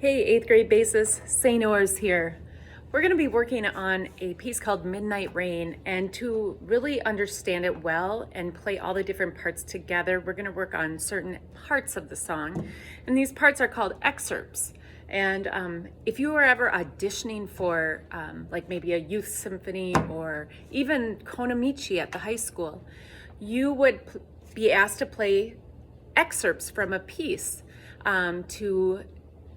Hey, 8th grade bassist, Sainors here. We're going to be working on a piece called Midnight Rain, and to really understand it well and play all the different parts together, we're going to work on certain parts of the song, and these parts are called excerpts. And if you were ever auditioning for like maybe a youth symphony or even Konamichi at the high school, you would be asked to play excerpts from a piece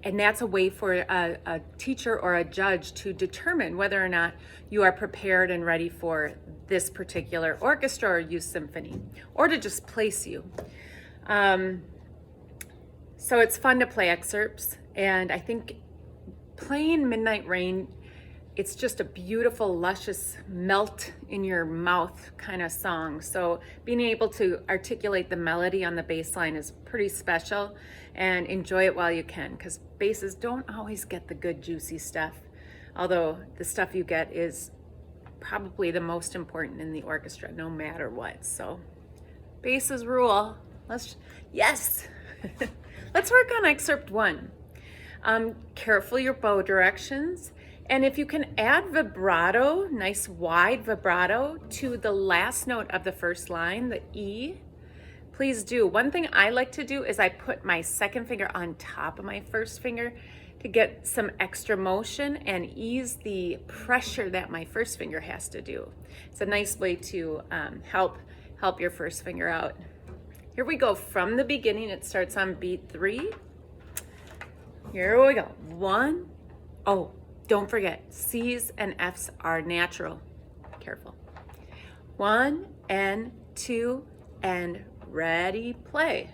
and that's a way for a teacher or a judge to determine whether or not you are prepared and ready for this particular orchestra or youth symphony, or to just place you. So it's fun to play excerpts, and I think playing Midnight Rain, it's just a beautiful, luscious, melt in your mouth kind of song. So being able to articulate the melody on the bass line is pretty special, and enjoy it while you can, because basses don't always get the good juicy stuff, although the stuff you get is probably the most important in the orchestra no matter what. So basses rule. Yes. Let's work on excerpt 1. Careful your bow directions. And if you can add vibrato, nice wide vibrato, to the last note of the first line, the E, please do. One thing I like to do is I put my second finger on top of my first finger to get some extra motion and ease the pressure that my first finger has to do. It's a nice way to help your first finger out. Here we go from the beginning. It starts on beat 3. Here we go. 1. Oh, don't forget, C's and F's are natural. Careful. 1 and 2 and ready, play.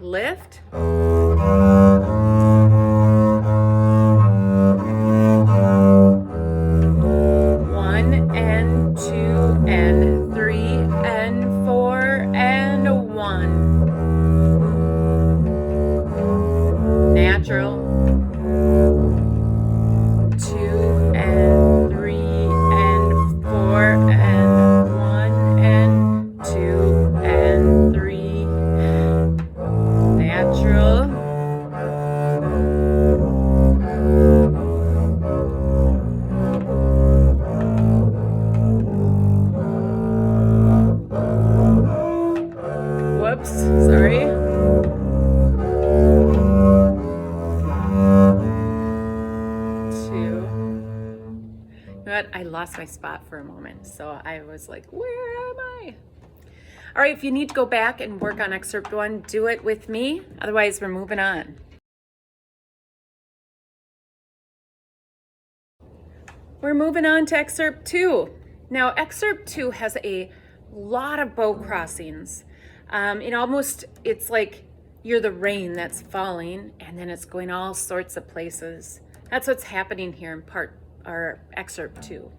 Lift. 1 and 2 and 3 and 4 and 1. Natural. 2 and 3 and 4 and 1 and 2 and 3. Natural. Whoops, sorry. 2. You know what? I lost my spot for a moment, so I was like, where am I? All right, if you need to go back and work on excerpt 1, do it with me. Otherwise, we're moving on. We're moving on to excerpt 2. Now, excerpt 2 has a lot of bow crossings. It's like you're the rain that's falling, and then it's going all sorts of places. That's what's happening here in excerpt 2.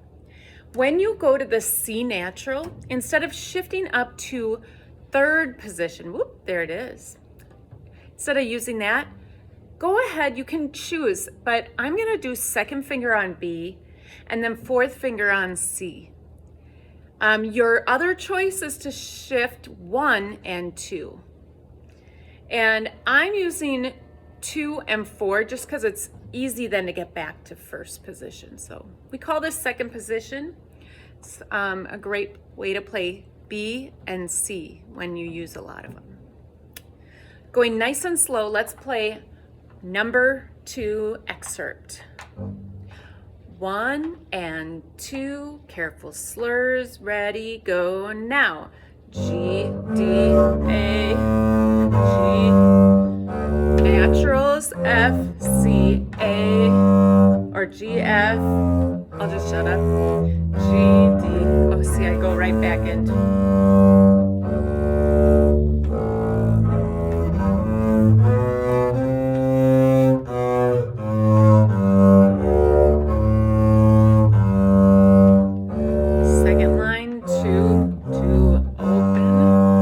When you go to the C natural, instead of shifting up to 3rd position, whoop, there it is. Instead of using that, go ahead, you can choose, but I'm gonna do 2nd finger on B and then 4th finger on C. Your other choice is to shift 1 and 2. And I'm using 2 and 4 just because it's easy then to get back to 1st position. So we call this 2nd position. It's a great way to play B and C when you use a lot of them. Going nice and slow, let's play number 2 excerpt. 1 and 2, careful slurs, ready, go now. G, D, A, G, naturals, F, C, A, or G, F, I'll just shut up. G, D, oh, see, I go right back into. Second line, 2, 2, open.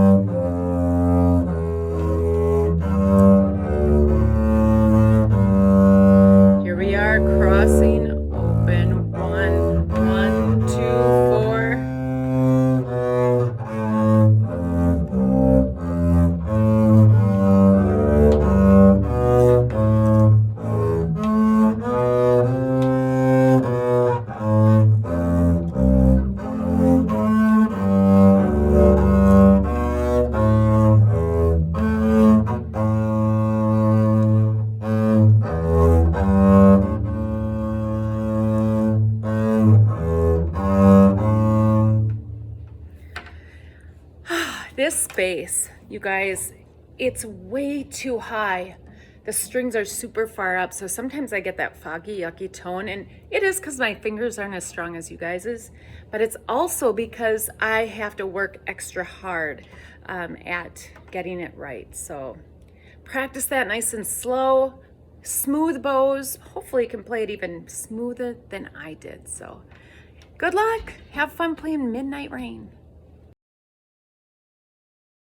bass. You guys, it's way too high. The strings are super far up, so sometimes I get that foggy, yucky tone, and it is because my fingers aren't as strong as you guys's, but it's also because I have to work extra hard at getting it right. So practice that nice and slow, smooth bows. Hopefully you can play it even smoother than I did. So good luck. Have fun playing Midnight Rain.